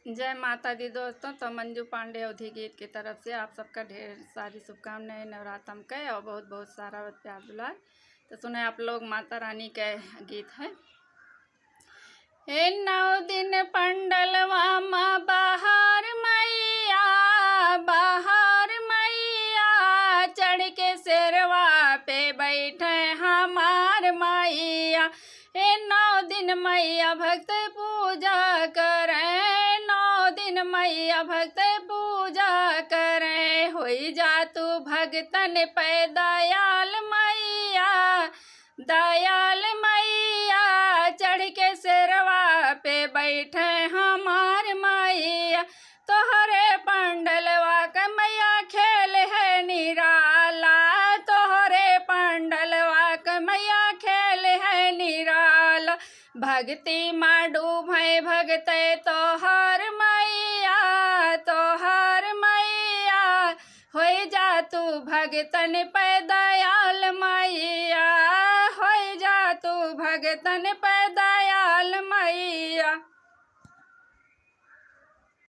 जय माता दी दोस्तों। तो मंजू पांडे अवधि गीत की तरफ से आप सबका ढेर सारी शुभकामनाएं नवरात्रम के और बहुत बहुत सारा प्यार दुलार। तो सुने आप लोग माता रानी के गीत है। हे 9 दिन पंडलवा माँ बाहर मैया, बाहर मैया, चढ़ के शेरवा पे बैठे हमार मैया। हे 9 दिन मैया भक्त पूजा करें, 9 दिन मैया भक्त पूजा करें। होई जा तू भगतन पे दयाल मैया, दयाल मैया, चढ़ के शेरवा पे बैठे हमार मैया। तोहरे पंडलवा का मैया खेल है निराला, तोहरे पंडलवा का मैया खेल है निराला। भक्ति माँ डूबे भगते तोहर मैया, तोहर मैया, होई जा तू भगतन पे दयाल मैया, होई जा तू भगतन पे दयाल मैया।